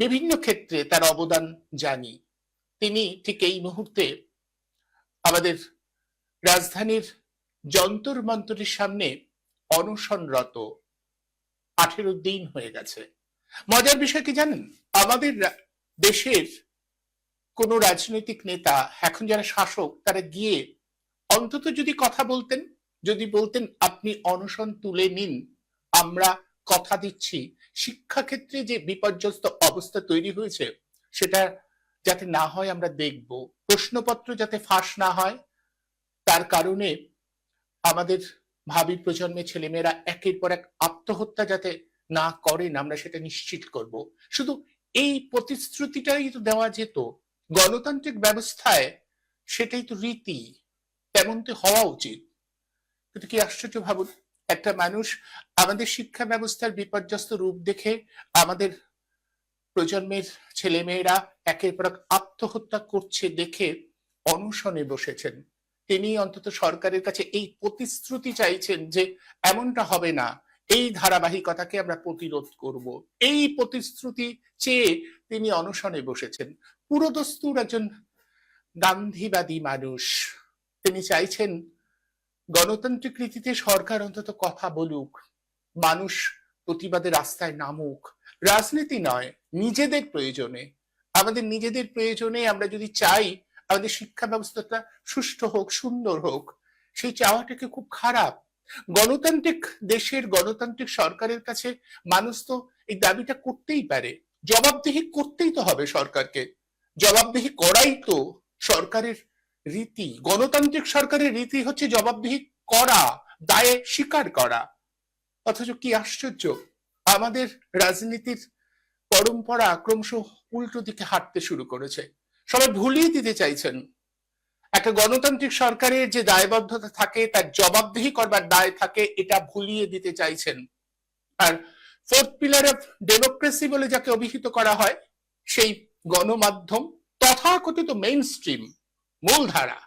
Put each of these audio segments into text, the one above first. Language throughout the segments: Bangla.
বিভিন্ন ক্ষেত্রে তার অবদান জানি। তিনি ঠিক এই মুহূর্তে আমাদের রাজধানীর যন্তর মন্তরের সামনে অনশনরত। 18 দিন হয়ে গেছে। মজার বিষয় কি জানেন, আমাদের দেশের কোন রাজনৈতিক নেতা, এখন যারা শাসক, তারা গিয়ে অন্তত যদি কথা বলতেন, যদি বলতেন আপনি অনশন তুলে নিন, আমরা কথা দিচ্ছি শিক্ষাক্ষেত্রে যে বিপর্যস্ত অবস্থা তৈরি হয়েছে সেটা যাতে না হয় আমরা দেখব, প্রশ্নপত্র যাতে ফাঁস না হয়, তার কারণে আমাদের ভাবি প্রজন্মের ছেলেমেয়েরা একের পর এক আত্মহত্যা যাতে না করেন আমরা সেটা নিশ্চিত করব। শুধু এই প্রতিশ্রুতিটাই তো দেওয়া যেত। গণতান্ত্রিক ব্যবস্থায় সেটাই তো রীতি, তেমন তো হওয়া উচিত। কিন্তু কি আশ্চর্য ভাবুন, একটা মানুষ আমাদের শিক্ষা ব্যবস্থার বিপর্যস্ত রূপ দেখে আমাদের প্রজন্মের ছেলেমেয়েরা একের পর এক আত্মহত্যা করছে দেখে অনশনে বসেছেন। তিনি অন্তত সরকারের কাছে এই প্রতিশ্রুতি চাইছেন যে এমনটা হবে না, এই ধারাবাহিকতাকে আমরা প্রতিরোধ করব, এই প্রতিশ্রুতি চেয়ে তিনি অনশনে বসেছেন। পুরোদস্তুর একজন গান্ধীবাদী মানুষ, তিনি চাইছেন গণতান্ত্রিক রীতিতে সরকার অন্তত কথা বলুক, মানুষ প্রতিবাদের রাস্তায় নামুক। রাজনীতি নয়, নিজেদের প্রয়োজনে, আমাদের নিজেদের প্রয়োজনে আমরা যদি চাই আমাদের শিক্ষা ব্যবস্থাটা সুষ্ঠু হোক, সুন্দর হোক, সেই চাওয়াটাকে খুব খারাপ। গণতান্ত্রিক দেশের গণতান্ত্রিক সরকারের কাছে মানুষ তো এই দাবিটা করতেই পারে, জবাবদিহি করতেই তো হবে সরকারকে, জবাবদিহি করাই তো সরকারের রীতি। গণতান্ত্রিক সরকারের রীতি হচ্ছে জবাবদিহি করা, দায়ে স্বীকার করা। অথচ কি আশ্চর্য, আমাদের রাজনীতির পরম্পরা ক্রমশ উল্টো দিকে হাঁটতে শুরু করেছে। সবাই ভুলিয়ে দিতে চাইছেন একটা গণতান্ত্রিক সরকারের যে দায়বদ্ধতা থাকে, তার জবাবদিহি করবার দায় থাকে, এটা ভুলিয়ে দিতে চাইছেন। আর ফোর্থ পিলার অফ ডেমোক্রেসি বলে যাকে অভিহিত করা হয়, সেই গণমাধ্যম তথাকথিত মেইন স্ট্রিম, মূলধারা,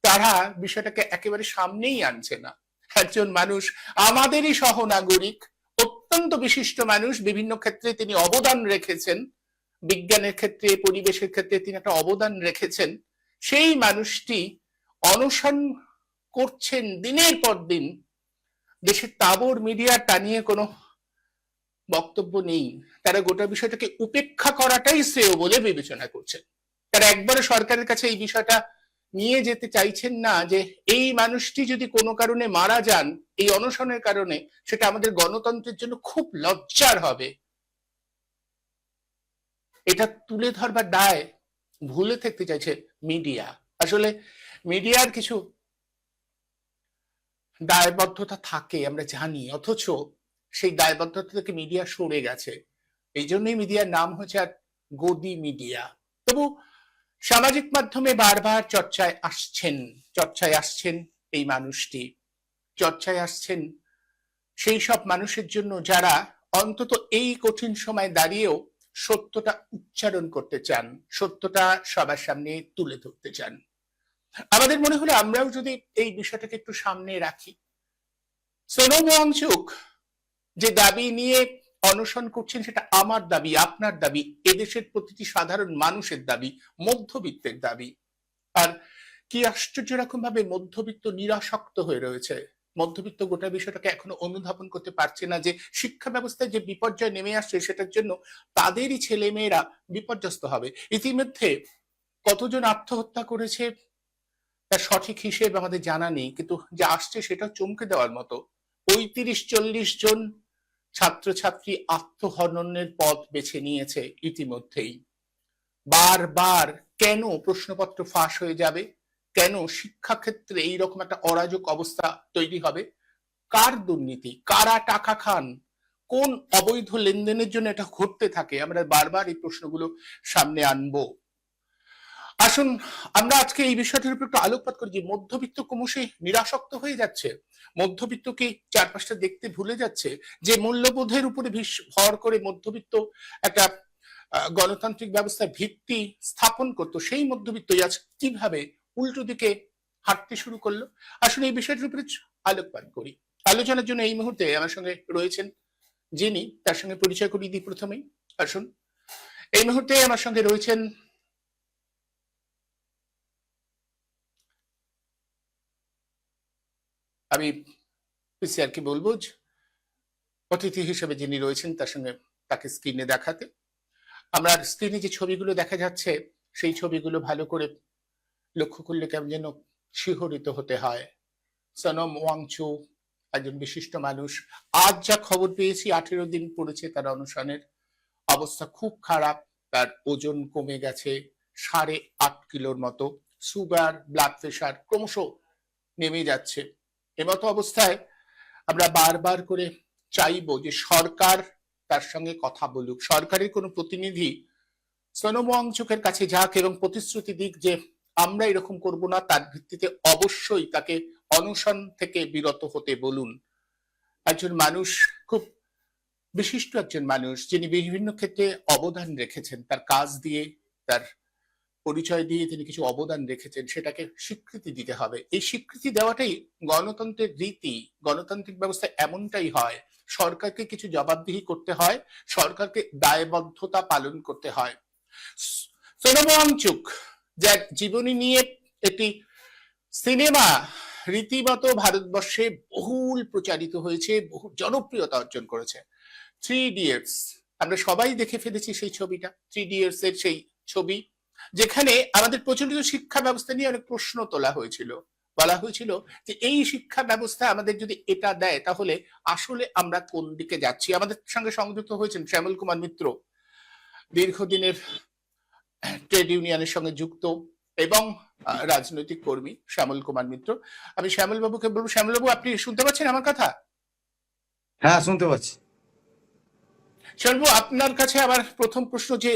তারা বিষয়টাকে একেবারে সামনেই আনছে না। একজন মানুষ, আমাদেরই সহনাগরিক, অত্যন্ত বিশিষ্ট মানুষ, বিভিন্ন ক্ষেত্রে তিনি অবদান রেখেছেন, বিজ্ঞানের ক্ষেত্রে, পরিবেশের ক্ষেত্রে তিনি একটা অবদান রেখেছেন, সেই মানুষটি অনশন করছেন দিনের পর দিন। দেশের তাবর মিডিয়া তা নিয়ে কোনো বক্তব্য নেই, তারা গোটা বিষয়টাকে উপেক্ষা করাটাই শ্রেয় বলে বিবেচনা করছেন। তারা একবারে সরকারের কাছে এই বিষয়টা নিয়ে যেতে চাইছেন না যে এই মানুষটি যদি কোনো কারণে মারা যান এই অনশনের কারণে, সেটা আমাদের গণতন্ত্রের জন্য খুব লজ্জার হবে। এটা তুলে ধরবার দায় ভুলে থাকতে চাইছে মিডিয়া। আসলে মিডিয়ার কিছু দায়বদ্ধতা থাকে আমরা জানি, অথচ সেই দায়বদ্ধতা থেকে মিডিয়া সরে গেছে। এই জন্যই মিডিয়ার নাম হচ্ছে আর গদি মিডিয়া। তবু সামাজিক মাধ্যমে বারবার চর্চায় আসছেন এই মানুষটি, চর্চায় আসছেন সেই সব মানুষের জন্য যারা অন্তত এই কঠিন সময় দাঁড়িয়েও সত্যটা উচ্চারণ করতে চান, সত্যটা সবার সামনে তুলে ধরতে চান। আমাদের মনে হলো আমরাও যদি এই বিষয়টাকে একটু সামনে রাখি। সোনম ওয়াংচুক যে দাবি নিয়ে অনশন করছেন সেটা আমার দাবি, আপনার দাবি, এদেশের প্রতিটি সাধারণ মানুষের দাবি, মধ্যবিত্তের দাবি। আর কি আশ্চর্য রকম ভাবে মধ্যবিত্ত নিরাসক্ত হয়ে রয়েছে। মধ্যবিত্ত গোটা বিষয়টাকে এখনো অনুধাবন করতে পারছে না যে শিক্ষা ব্যবস্থায় যে বিপর্যয় নেমে আসছে সেটার জন্য তাদেরই ছেলে মেয়েরা বিপর্যস্ত হবে। ইতিমধ্যে কতজন আত্মহত্যা করেছে তার সঠিক হিসেব আমাদের জানা নেই, কিন্তু যা আসছে সেটা চমকে দেওয়ার মতো। 35-40 জন ছাত্রছাত্রী আত্মহননের পথ বেছে নিয়েছে ইতিমধ্যেই। বারবার কেন প্রশ্নপত্র ফাঁস হয়ে যাবে, কেন শিক্ষাক্ষেত্রে এইরকম একটা অরাজক অবস্থা তৈরি হবে, কার দুর্নীতি, কারা টাকা খান, কোন অবৈধ লেনদেনের জন্য এটা ঘটতে থাকে, আমরা বারবার এই প্রশ্নগুলো সামনে আনবো। আসুন আমরা আজকে এই বিষয়টির উপর একটু আলোকপাত করি যে মধ্যবিত্ত ক্রমশই নিরাসক্ত হয়ে যাচ্ছে, মধ্যবিত্ত কি চারপাশটা দেখতে ভুলে যাচ্ছে, যে মূল্যবোধের উপরে ভর করে মধ্যবিত্ত একটা গণতান্ত্রিক ব্যবস্থার ভিত্তি স্থাপন করতো, সেই মধ্যবিত্তই আজ কিভাবে উল্টো দিকে হাঁটতে শুরু করলো। আসলে এই বিষয়টির উপরে আলোকপাত করি। আলোচনার জন্য এই মুহূর্তে আমার সঙ্গে রয়েছেন যিনি, তার সঙ্গে পরিচয় করিয়ে দিই প্রথমেই। আসুন, এই মুহূর্তে আমার সঙ্গে রয়েছেন আমি পিসিআর কি বলবো, অতিথি হিসেবে যিনি রয়েছেন তার সঙ্গে তাকে স্ক্রিনে দেখাতে। আমরা স্ক্রিনে যে ছবিগুলো দেখা যাচ্ছে সেই ছবিগুলো ভালো করে লক্ষ্য করলে কেমন যেন শিহরিত হতে হয়। সনম ওয়াংচু একজন বিশিষ্ট মানুষ। আজ যা খবর পেয়েছি 18 দিন পড়েছে তার অনশনের, অবস্থা খুব খারাপ, তার ওজন কমে গেছে 8.5 কিলোর মতো, সুগার ব্লাড প্রেশার ক্রমশ নেমে যাচ্ছে। এমতো অবস্থায় আমরা বারবার করে চাইবো যে সরকার তার সঙ্গে কথা বলুক, সরকারের কোনো প্রতিনিধি সনম ওয়াংচুকের কাছে যাক এবং প্রতিশ্রুতি দিক যে আমরা এরকম করব না, তার ভিত্তিতে অবশ্যই তাকে অনশন থেকে বিরত হতে বলুন। একজন মানুষ, খুব বিশিষ্ট একজন মানুষ, যিনি বিভিন্ন ক্ষেত্রে অবদান রেখেছেন, তার কাজ দিয়ে তার পরিচয় দিয়ে তিনি কিছু অবদান রেখেছেন, সেটাকে স্বীকৃতি দিতে হবে। এই স্বীকৃতি দেওয়াটাই গণতন্ত্রের রীতি, গণতান্ত্রিক ব্যবস্থা এমনটাই হয়। সরকারকে কিছু জবাবদিহি করতে হয়, সরকারকে দায়বদ্ধতা পালন করতে হয়। সনম ওয়াংচুক যার জীবনী নিয়ে একটি সিনেমা রীতিমতো ভারতবর্ষে বহুল প্রচারিত হয়েছে, বহু জনপ্রিয়তা অর্জন করেছে, 3 ইডিয়টস। আমরা সবাই দেখে ফেলেছি সেই ছবিটা, 3 ইডিয়টস এর সেই ছবি, যেখানে আমাদের প্রচলিত শিক্ষা ব্যবস্থা নিয়ে অনেক প্রশ্ন তোলা হয়েছিল। বলা হয়েছিল যে এই শিক্ষা ব্যবস্থা আমাদের যদি এটা দেয় তাহলে আসলে আমরা কোন দিকে যাচ্ছি। আমাদের সঙ্গে সংযুক্ত হয়েছেন শ্যামল কুমার মিত্র, দীর্ঘদিনের ট্রেড ইউনিয়নের সঙ্গে যুক্ত এবং রাজনৈতিক কর্মী শ্যামল কুমার মিত্র। আমি শ্যামল বাবুকে বলবো, শ্যামল বাবু আপনি শুনতে পাচ্ছেন আমার কথা? হ্যাঁ, শুনতে পাচ্ছি। শ্যামল বাবু, আপনার কাছে আমার প্রথম প্রশ্ন যে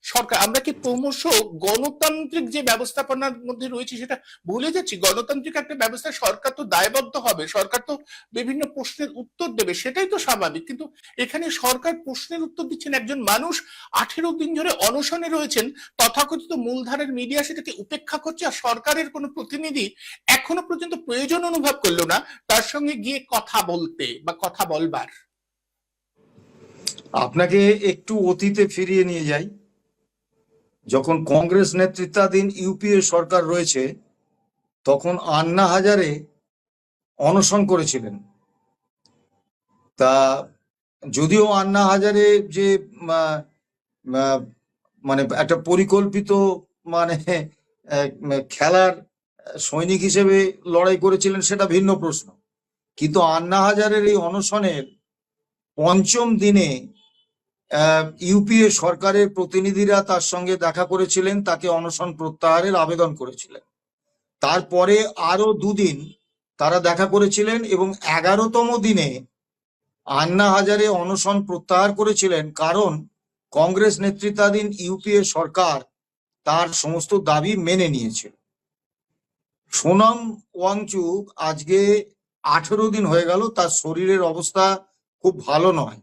সরকার, আমরা কি ক্রমশ গণতান্ত্রিক যে ব্যবস্থাপনার মধ্যে রয়েছে সেটা ভুলে যাচ্ছি? গণতান্ত্রিক একটা ব্যবস্থা, সরকার তো দায়বদ্ধ হবে, সরকার তো বিভিন্ন প্রশ্নের উত্তর দেবে, সেটাই তো স্বাভাবিক। কিন্তু এখানে সরকার প্রশ্নের উত্তর দিচ্ছেন, একজন মানুষ 18 দিন ধরে অনশনে রয়েছেন, তথাকথিত মূলধারের মিডিয়া সেটাকে উপেক্ষা করছে, আর সরকারের কোনো প্রতিনিধি এখনো পর্যন্ত প্রয়োজন অনুভব করলো না তার সঙ্গে গিয়ে কথা বলতে বা কথা বলবার। আপনাকে একটু অতীতে ফিরিয়ে নিয়ে যাই। যখন কংগ্রেস নেতৃত্বাধীন ইউপিএ সরকার রয়েছে তখন আন্না হাজারে অনশন করেছিলেন। তা যদিও আন্না হাজারে যে মানে একটা পরিকল্পিত মানে খেলার সৈনিক হিসেবে লড়াই করেছিলেন সেটা ভিন্ন প্রশ্ন, কিন্তু আন্না হাজারের এই অনশনের 5ম দিনে ইউপিএ সরকারের প্রতিনিধিরা তার সঙ্গে দেখা করেছিলেন, তাকে অনশন প্রত্যাহারের আবেদন করেছিলেন। তারপরে আরো 2 দিন তারা দেখা করেছিলেন এবং 11তম দিনে আন্না হাজারে অনশন প্রত্যাহার করেছিলেন, কারণ কংগ্রেস নেতৃত্বাধীন ইউপিএ সরকার তার সমস্ত দাবি মেনে নিয়েছিল। সোনম ওয়াংচুক আজকে 18 দিন হয়ে গেল, তার শরীরের অবস্থা খুব ভালো নয়।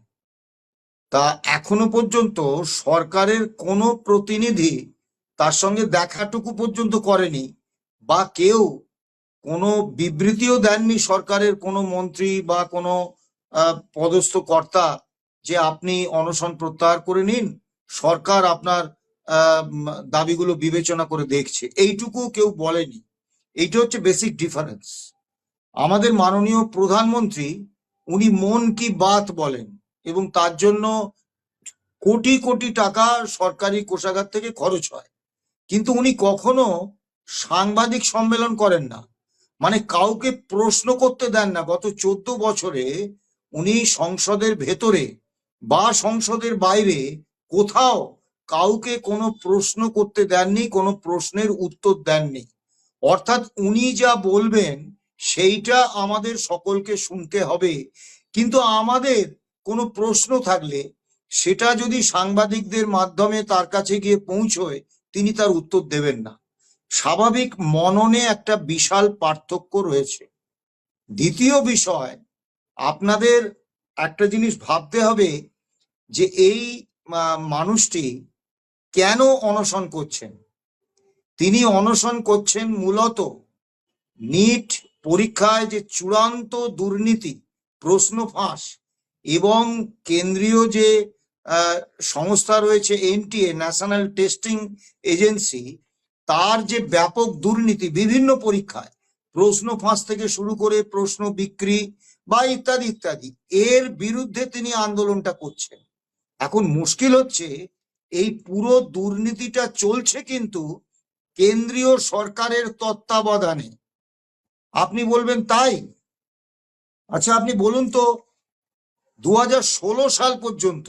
তা এখনো পর্যন্ত সরকারের কোনো প্রতিনিধি তার সঙ্গে দেখাটুকু পর্যন্ত করেনি, বা কেউ কোনো বিবৃতিও দেননি সরকারের কোনো মন্ত্রী বা কোনো পদস্থ কর্তা যে আপনি অনশন প্রত্যাহার করে নিন, সরকার আপনার দাবিগুলো বিবেচনা করে দেখছে, এইটুকু কেউ বলেনি। এইটা হচ্ছে বেসিক ডিফারেন্স। আমাদের মাননীয় প্রধানমন্ত্রী উনি মন কি বাত বলেন এবং তার জন্য কোটি কোটি টাকা সরকারি কোষাগার থেকে খরচ হয়, কিন্তু উনি কখনো সাংবাদিক সম্মেলন করেন না, মানে কাউকে প্রশ্ন করতে দেন না। গত 14 বছরে উনি সংসদের ভেতরে বা সংসদের বাইরে কোথাও কাউকে কোনো প্রশ্ন করতে দেননি, কোনো প্রশ্নের উত্তর দেননি। অর্থাৎ উনি যা বলবেন সেইটা আমাদের সকলকে শুনতে হবে, কিন্তু আমাদের কোনো প্রশ্ন থাকলে সেটা যদি সাংবাদিকদের মাধ্যমে তার কাছে গিয়ে পৌঁছয় তিনি তার উত্তর দেবেন না। স্বাভাবিক মননে একটা বিশাল পার্থক্য রয়েছে। দ্বিতীয় বিষয়, আপনাদের একটা জিনিস ভাবতে হবে যে এই মানুষটি কেন অনশন করছেন। তিনি অনশন করছেন মূলত নিট পরীক্ষায় যে চূড়ান্ত দুর্নীতি, প্রশ্ন ফাঁস এবং কেন্দ্রীয় যে আহ, সংস্থা রয়েছে এনটিএ, ন্যাশনাল টেস্টিং এজেন্সি, তার যে ব্যাপক দুর্নীতি বিভিন্ন পরীক্ষায়, প্রশ্ন ফাঁস থেকে শুরু করে প্রশ্ন বিক্রি বা ইত্যাদি ইত্যাদি, এর বিরুদ্ধে তিনি আন্দোলনটা করছেন। এখন মুশকিল হচ্ছে এই পুরো দুর্নীতিটা চলছে কিন্তু কেন্দ্রীয় সরকারের তত্ত্বাবধানে। আপনি বলবেন তাই? আচ্ছা আপনি বলুন তো, 2016 সাল পর্যন্ত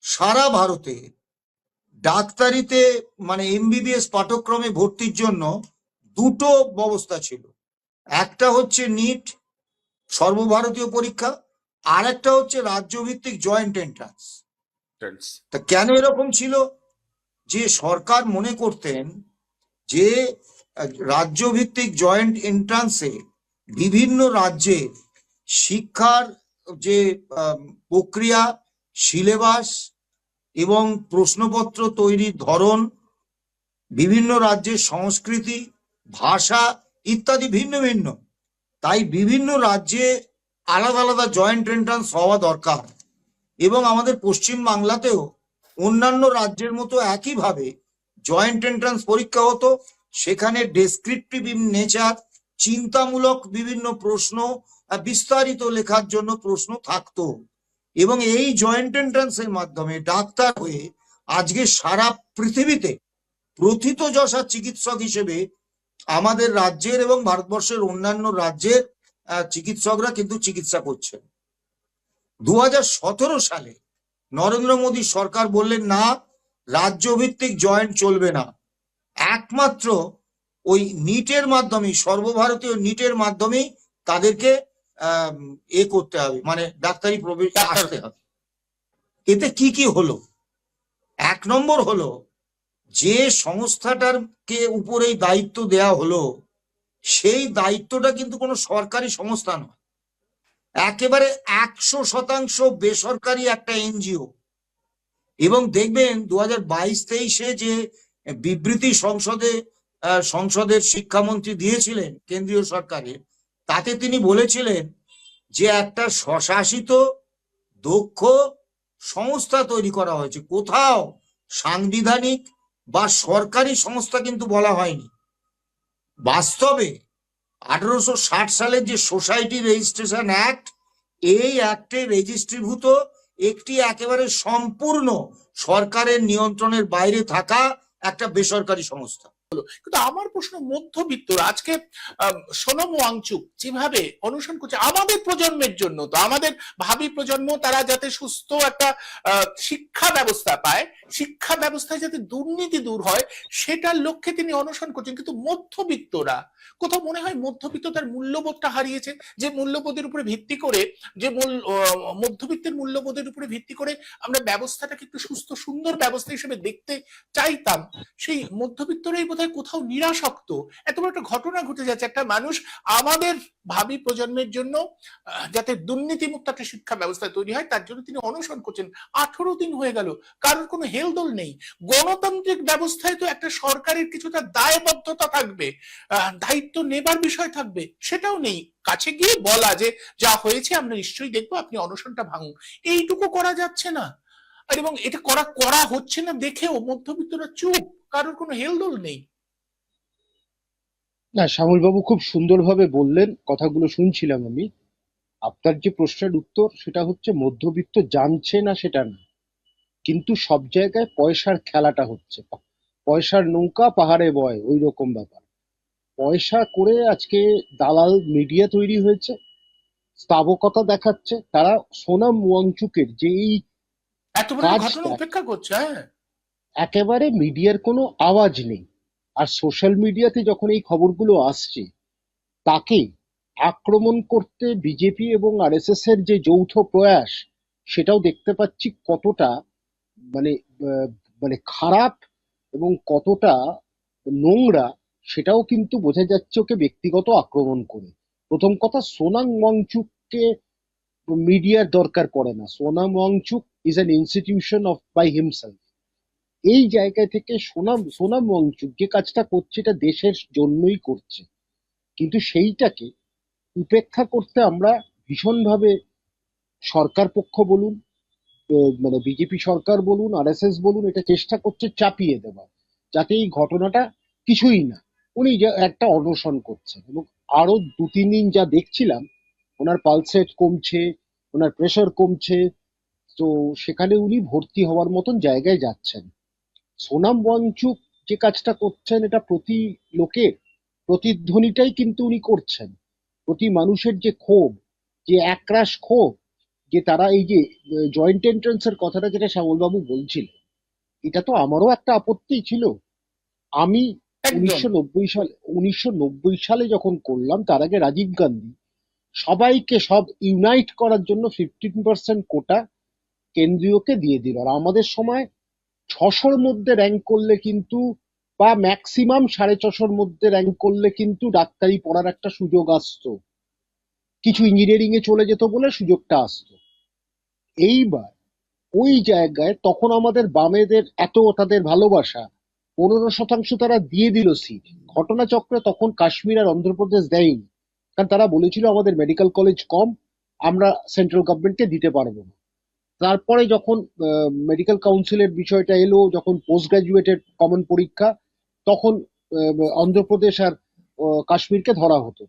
সারা ভারতে ডাক্তারিতে মানে এমবিবিএস পাঠ্যক্রমে ভর্তির জন্য দুটো ব্যবস্থা ছিল। একটা হচ্ছে নিট, সর্বভারতীয় পরীক্ষা, আর একটা হচ্ছে রাজ্যভিত্তিক জয়েন্ট এন্ট্রান্স। তা কেন এরকম ছিল? যে সরকার মনে করতেন যে রাজ্যভিত্তিক জয়েন্ট এন্ট্রান্সে বিভিন্ন রাজ্যে শিক্ষার যে প্রক্রিয়া, সিলেবাস এবং প্রশ্নপত্র তৈরির ধরন, বিভিন্ন রাজ্যের সংস্কৃতি, ভাষা ইত্যাদি ভিন্ন ভিন্ন, তাই বিভিন্ন রাজ্যে আলাদা আলাদা জয়েন্ট এন্ট্রান্স হওয়া দরকার। এবং আমাদের পশ্চিম বাংলাতেও অন্যান্য রাজ্যের মতো একইভাবে জয়েন্ট এন্ট্রান্স পরীক্ষা হতো। সেখানে ডেসক্রিপটিভ ইন নেচার, চিন্তামূলক বিভিন্ন প্রশ্ন, বিস্তারিত লেখার জন্য প্রশ্ন থাকতো। এবং এই জয়েন্ট এন্ট্রান্সের মাধ্যমে ডাক্তার হয়ে আজকে সারা পৃথিবীতে প্রথিতযশা চিকিৎসক হিসেবে আমাদের রাজ্যের এবং ভারতবর্ষের অন্যান্য রাজ্যের চিকিৎসকরা কিন্তু চিকিৎসা করছেন। 2017 সালে নরেন্দ্র মোদী সরকার বললেন না, রাজ্যভিত্তিক জয়েন্ট চলবে না, একমাত্র ওই নিটের মাধ্যমেই, সর্বভারতীয় নিটের মাধ্যমেই তাদেরকে করতে হবে, মানে ডাক্তারি প্রবেশে আসতে হবে। এতে কি কি হলো? এক নম্বর হলো, যে সংস্থাটার কে উপরে দায়িত্ব দেয়া হলো সেই দায়িত্বটা কিন্তু কোনো সরকারি সংস্থা নয়, একেবারে 100% বেসরকারি একটা এনজিও। এবং দেখবেন 2022-23-এ যে বিবৃতি সংসদের শিক্ষামন্ত্রী দিয়েছিলেন কেন্দ্রীয় সরকারের, তাতে তিনি বলেছিলেন যে একটা স্বশাসিত দক্ষ সংস্থা তৈরি করা হয়েছে, কোথাও সাংবিধানিক বা সরকারি সংস্থা কিন্তু বলা হয়নি। বাস্তবে 1860 সালের যে সোসাইটি রেজিস্ট্রেশন অ্যাক্ট, এই অ্যাক্টে রেজিস্ট্রিভূত একটি একেবারে সম্পূর্ণ সরকারের নিয়ন্ত্রণের বাইরে থাকা একটা বেসরকারি সংস্থা। কিন্তু আমার প্রশ্ন, মধ্যবিত্তরা আজকে সোনম ওয়াংচুক যেভাবে অনশন করছে আমাদের প্রজন্মের জন্য, তো আমাদের ভাবি প্রজন্ম তারা যাতে সুস্থ একটা শিক্ষা ব্যবস্থা পায়, শিক্ষা ব্যবস্থায় যাতে দুর্নীতি দূর হয়, সেটার লক্ষ্যে তিনি অনশন করছেন। কিন্তু মধ্যবিত্তরা, কোথাও মনে হয় মধ্যবিত্ত তার মূল্যবোধটা হারিয়েছে, যে মূল্যবোধের উপরে ভিত্তি করে, যে মধ্যবিত্তের মূল্যবোধের উপরে ভিত্তি করে আমরা ব্যবস্থাটাকে একটু সুস্থ সুন্দর ব্যবস্থা হিসেবে দেখতে চাইতাম, সেই মধ্যবিত্তরাই বোধহয় কোথাও নিরাসক্ত। এত বড় একটা ঘটনা ঘটে যাচ্ছে, একটা মানুষ আমাদের ভাবি প্রজন্মের জন্য যাতে দুর্নীতিমুক্ত একটা শিক্ষা ব্যবস্থা তৈরি হয় তার জন্য তিনি অনশন করছেন। 18 দিন হয়ে গেল, কারোর কোনো হেলদোল নেই। গণতান্ত্রিক ব্যবস্থায় তো একটা সরকারের কিছুটা দায়বদ্ধতা থাকবে, দায়িত্ব নেবার বিষয় থাকবে, সেটাও নেই। কাছে গিয়ে বলা যে যা হয়েছে আমরা নিশ্চয়ই দেখবো, আপনি অনশনটা ভাঙুন, এইটুকু করা যাচ্ছে না। আর এবং এটা করা হচ্ছে না দেখেও মধ্যবিত্তরা চুপ, কারোর কোনো হেলদোল নেই। না, শ্যামল বাবু খুব সুন্দরভাবে বললেন, কথাগুলো শুনছিলাম আমি। আপনার যে প্রশ্নের উত্তর সেটা হচ্ছে মধ্যবিত্ত জানছে না সেটা না, কিন্তু সব জায়গায় পয়সার খেলাটা হচ্ছে, পয়সার নৌকা পাহাড়ে বয়, ওই রকম ব্যাপার। পয়সা করে আজকে দালাল মিডিয়া তৈরি হয়েছে, স্থাবকতা দেখাচ্ছে তারা। সোনাম ওয়াংচুকের যে এই এত বড় ঘটনা কাজটা, উপেক্ষা করছে। হ্যাঁ, একেবারে মিডিয়ার কোনো আওয়াজ নেই। আর সোশ্যাল মিডিয়াতে যখন এই খবরগুলো আসছে, তাকে আক্রমণ করতে বিজেপি এবং আরএসএস এর যে যৌথ প্রয়াস, সেটাও দেখতে পাচ্ছি কতটা মানে আহ, মানে খারাপ এবং কতটা নোংরা, সেটাও কিন্তু বোঝা যাচ্ছে ওকে ব্যক্তিগত আক্রমণ করে। প্রথম কথা, সোনাম ওয়াংচুককে মিডিয়ার দরকার পড়ে না। Sonam Wangchuk is an institution of by himself. এই জায়গা থেকে সোনাম ওয়াংচুক যে কাজটা করছে এটা দেশের জন্যই করছে, কিন্তু সেইটাকে উপেক্ষা করতে আমরা ভীষণভাবে, সরকার পক্ষ বলুন, মানে বিজেপি সরকার বলুন আরএসএস বলুন এটা চেষ্টা করছে চাপিয়ে দেওয়া, যাতে এই ঘটনাটা কিছুই না। উনি যে একটা অনশন করছেন এবং আরো 2-3 দিন যা দেখছিলাম ওনার পালস রেট কমছে, ওনার প্রেশার কমছে, তো সেখানে উনি ভর্তি হওয়ার মতন জায়গায় যাচ্ছেন। সোনাম ওয়াংচুক যে কাজটা করছেন এটা প্রতি লোকের প্রতিধ্বনিটাই কিন্তু উনি করছেন। প্রতি মানুষের যে ক্ষোভ, যে একরাশ ক্ষোভ, যে তারা এই যে জয়েন্ট এন্ট্রান্স এর কথাটা যেটা শ্যামলবাবু বলছিলেন, এটা তো আমারও একটা আপত্তি ছিল। আমি একদম 1990 সালে যখন করলাম, তার আগে রাজীব গান্ধী সবাইকে সব ইউনাইট করার জন্য 15% কোটা কেন্দ্রীয়কে দিয়ে দিল। আর আমাদের সময় 600-র মধ্যে র্যাঙ্ক করলে কিন্তু, বা ম্যাক্সিমাম 650-র মধ্যে র্যাঙ্ক করলে কিন্তু ডাক্তারি পড়ার একটা সুযোগ আসতো, কিছু ইঞ্জিনিয়ারিং এ চলে যেত বলে সুযোগটা আসতো। এইবার ওই জায়গায় তখন আমাদের বামেদের এত তাদের ভালোবাসা, 15% তারা দিয়ে দিল সিট। ঘটনাচক্রে তখন কাশ্মীর আর অন্ধ্রপ্রদেশ দেয়নি, কারণ তারা বলেছিল আমাদের মেডিকেল কলেজ কম, আমরা সেন্ট্রাল গভর্নমেন্টকে দিতে পারবো না। তারপরে যখন মেডিকেল কাউন্সিলের বিষয়টা এলো, যখন পোস্ট গ্রাজুয়েটের কমন পরীক্ষা, তখন অন্ধ্রপ্রদেশ আর কাশ্মীরকে ধরা হতো।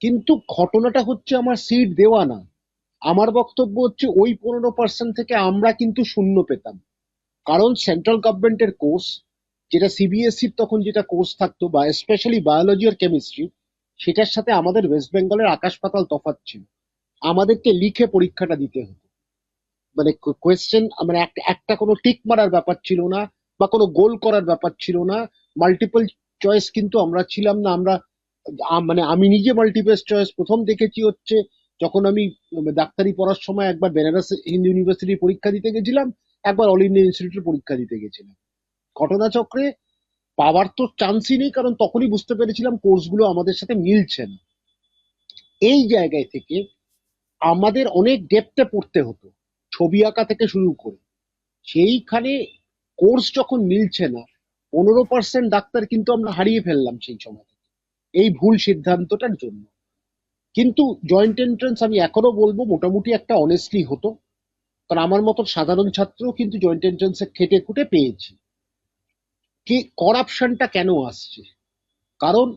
কিন্তু ঘটনাটা হচ্ছে আমার সিট দেওয়া না, আমার বক্তব্য হচ্ছে ওই 15% থেকে আমরা কিন্তু শূন্য পেতাম। কারণ সেন্ট্রাল গভর্নমেন্টের কোর্স, যেটা সিবিএসসির তখন যেটা কোর্স থাকতো, বা স্পেশালি বায়োলজি আর কেমিস্ট্রি, সেটার সাথে আমাদের ওয়েস্ট বেঙ্গলের আকাশ পাতাল তফাৎ ছিল। আমাদেরকে লিখে পরীক্ষাটা দিতে হতো, মানে কোয়েশ্চেন, মানে একটা কোনো টিক মারার ব্যাপার ছিল না, বা কোনো গোল করার ব্যাপার ছিল না। মাল্টিপল চয়েস কিন্তু আমরা ছিলাম না। আমরা মানে আমি নিজে মাল্টিপল চয়েস প্রথম দেখেছি হচ্ছে যখন আমি ডাক্তারি পড়ার সময় একবার বেনারস হিন্দু ইউনিভার্সিটির পরীক্ষা দিতে গেছিলাম, একবার অল ইন্ডিয়া ইনস্টিটিউটের পরীক্ষা দিতে গেছিলাম। ঘটনাচক্রে পাওয়ার তো চান্সই নেই, কারণ তখনই বুঝতে পেরেছিলাম কোর্সগুলো আমাদের সাথে মিলছে না। এই জায়গায় থেকে আমাদের অনেক ডেপথে পড়তে হতো, ছবি আঁকা থেকে শুরু করে। সেইখানে কোর্স যখন মিলছে না, 15% ডাক্তার কিন্তু আমরা হারিয়ে ফেললাম সেই সময় থেকে, এই ভুল সিদ্ধান্তটার জন্য। কিন্তু জয়েন্ট এন্ট্রান্স আমি এখনো বলবো মোটামুটি একটা অনেস্টলি হতো, কারণ আমার মতো সাধারণ ছাত্রও কিন্তু জয়েন্ট এন্ট্রান্সে খেটে খুঁটে পেয়েছি। কি করাপশনটা কেন আসছে? কারণ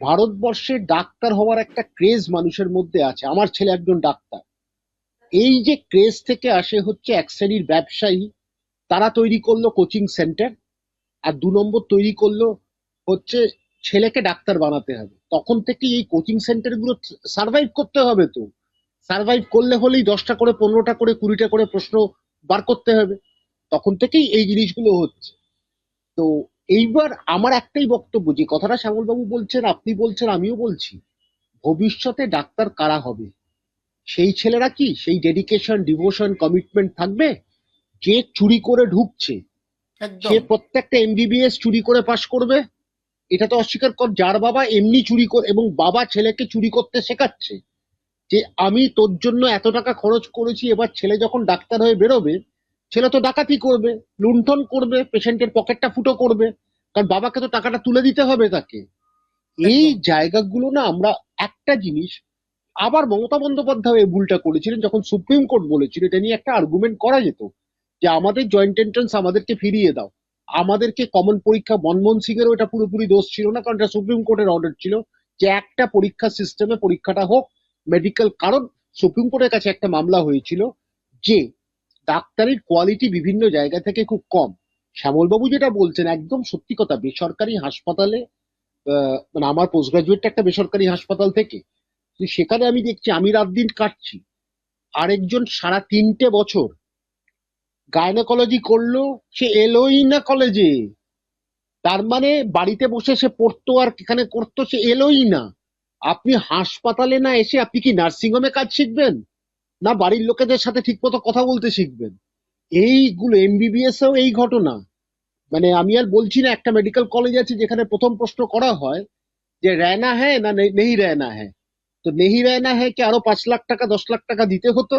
ভারতবর্ষে ডাক্তার হওয়ার একটা ক্রেজ মানুষের মধ্যে আছে। আমার ছেলে একজন ডাক্তার। এই যে ক্রেজ থেকে আসে হচ্ছে এক শ্রেণীর ব্যবসায়ী, তারা তৈরি করলো কোচিং সেন্টার, আর 2 নম্বর তৈরি করলো হচ্ছে ছেলেকে ডাক্তার বানাতে হবে। তখন থেকেই এই কোচিং সেন্টার গুলো সার্ভাইভ করতে হবে। তো সার্ভাইভ করলে হলেই 10টা করে 15টা করে 20টা করে প্রশ্ন বার করতে হবে। তখন থেকেই এই জিনিসগুলো হচ্ছে। তো এইবার আমার একটাই বক্তব্য, যে কথাটা শ্যামলবাবু বলছেন, আপনি বলছেন, আমিও বলছি, ভবিষ্যতে ডাক্তার কারা হবে? সেই ছেলেরা কি সেই ডেডিকেশন, ডিভোশন, কমিটমেন্ট থাকবে? যে চুরি করে ঢুকছে, সে একদম প্রত্যেকটা এমবিবিএস চুরি করে পাশ করবে? এটা তো অস্বীকার কর। যার বাবা এমনি চুরি করে, এবং বাবা ছেলেকে চুরি করতে শেখাচ্ছে, যে আমি তোর জন্য এত টাকা খরচ করেছি, এবার ছেলে যখন ডাক্তার হয়ে বেরোবে, ছেলে তো ডাকাতি করবে, লুণ্ঠন করবে, পেশেন্টের পকেটটা ফুটো করবে, কারণ বাবাকে তো টাকাটা তুলে দিতে হবে তাকে। এই একদম জায়গাগুলো না আমরা, একটা জিনিস, আবার মমতা বন্দ্যোপাধ্যায় এই ভুলটা করেছিলেন যখন সুপ্রিম কোর্ট বলেছিল, এটা নিয়ে একটা আর্গুমেন্ট করা যেত যে আমাদের জয়েন্ট এন্ট্রান্স আমাদেরকে ফিরিয়ে দাও, আমাদেরকে কমন পরীক্ষা। মনমোহন সিং এরও এটা পুরোপুরি দোষ ছিল না, কারণ এটা সুপ্রিম কোর্টের অর্ডার ছিল যে একটা পরীক্ষা সিস্টেমে পরীক্ষাটা হোক মেডিকেল। কারণ সুপ্রিম কোর্টের কাছে একটা মামলা হয়েছিল যে ডাক্তারির কোয়ালিটি বিভিন্ন জায়গা থেকে খুব কম। শ্যামলবাবু যেটা বলছেন একদম সত্যি কথা। বেসরকারি হাসপাতালে, মানে আমার পোস্ট গ্রাজুয়েটটা একটা বেসরকারি হাসপাতাল থেকে, তো সেখানে আমি দেখছি, আমি রাত দিন কাটছি, আরেকজন সারা 3টে বছর গাইনোকোলজি করলো, সে এলোই না কলেজে। তার মানে বাড়িতে বসে সে পড়তো আর এখানে করতো, সে এলোই না। আপনি হাসপাতালে না এসে আপনি কি নার্সিং হোমে কাজ শিখবেন, না বাড়ির লোকেদের সাথে ঠিক মতো কথা বলতে শিখবেন? এইগুলো এমবিবিএস এও এই ঘটনা। মানে আমি আর বলছি না, একটা মেডিকেল কলেজ আছে যেখানে প্রথম প্রশ্ন করা হয় যে রেনা হ্যাঁ না নেই রেনা হ্যাঁ। তো নেহি রেনা হ্যাঁ কি আরো 5 লাখ টাকা 10 লাখ টাকা দিতে হতো।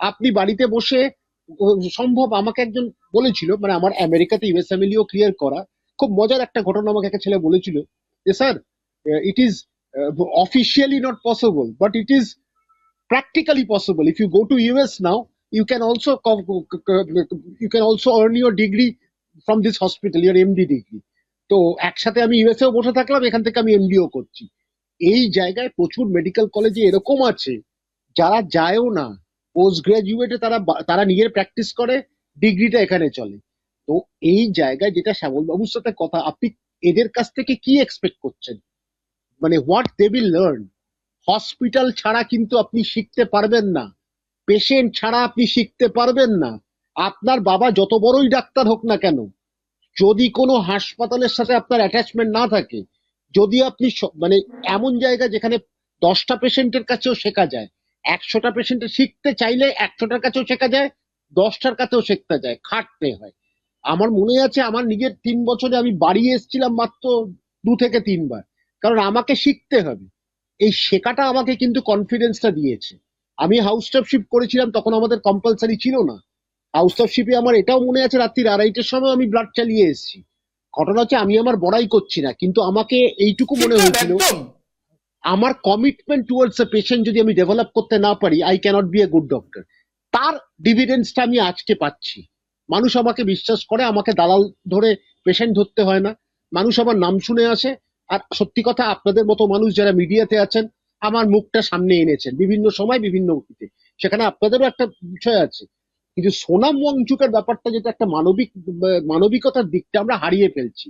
আপনি বাড়িতে বসে, সম্ভব আমাকে একজন বলেছিল, মানে আমার আমেরিকাতে ইউএসএমএলইও ক্লিয়ার করা, খুব মজার একটা ঘটনা আমাকে একটা ছেলে বলেছিল যে sir, it is officially not possible but it is practically possible. If you go to US now, you can also you can also earn your degree from this hospital, your MD degree. তো একসাথে আমি ইউএসএও বসে থাকলাম, এখান থেকে আমি এমডিও করছি। এই জায়গায় প্রচুর মেডিকেল কলেজে এরকম আছে যারা যায়ও না, পোস্ট গ্রাজুয়েটে তারা নিজের প্র্যাকটিস করে, ডিগ্রিটা এখানে চলে। তো এই জায়গায় যেটা শ্যামল বাবুর সাথে কথা, আপনি এদের কাছ থেকে কি এক্সপেক্ট করছেন? মানে what they will learn? Hospital ছাড়া কিন্তু আপনি শিখতে পারবেন না, পেশেন্ট ছাড়া আপনি শিখতে পারবেন না। আপনার বাবা যত বড়ই ডাক্তার হোক না কেন, যদি কোনো হাসপাতালের সাথে আপনার অ্যাটাচমেন্ট না থাকে, যদি আপনি মানে এমন জায়গা যেখানে 10টা পেশেন্টের কাছেও শেখা যায়, 100টা পেশেন্টের শিখতে চাইলে 100টার কাছেও শেখা যায়, 10টার কাছেও শিখতে যায়, খাটতে হয়। আমার মনে আছে আমার নিজের 3 বছরে আমি বাড়ি এসেছিলাম মাত্র 2 থেকে 3 বার, কারণ আমাকে শিখতে হবে। এই শেখাটা আমাকে কিন্তু কনফিডেন্সটা দিয়েছে। আমি হাউস স্টাফশিপ করেছিলাম, তখন আমাদের কম্পালসারি ছিল না। হাউস স্টাফশিপে আমার এটাও মনে আছে, রাত্রির 2:30টার সময় আমি ব্লাড চালিয়ে এসেছি। ঘটনা হচ্ছে আমি আমার বড়াই করছি না, কিন্তু আমাকে এইটুকু ঠিক মনে না, হয়েছিল, একদম। আমার কমিটমেন্ট টুয়ার্ডস এ পেশেন্ট যদি আমি ডেভেলপ করতে না পারি, I cannot be a good doctor. তার ডিভিডেন্সটা আমি আজকে পাচ্ছি। মানুষ আমাকে বিশ্বাস করে, আমাকে দালাল ধরে পেশেন্ট ধরতে হয় না, মানুষ আমার নাম শুনে আসে। আর সত্যি কথা, আপনাদের মতো মানুষ যারা মিডিয়াতে আছেন আমার মুখটা সামনে এনেছেন বিভিন্ন সময় বিভিন্ন অতীতে, সেখানে আপনাদেরও একটা বিষয় আছে। কিন্তু সোনাম ওয়াংচুকের ব্যাপারটা, যেটা একটা মানবিকতার দিকটা আমরা হারিয়ে ফেলছি।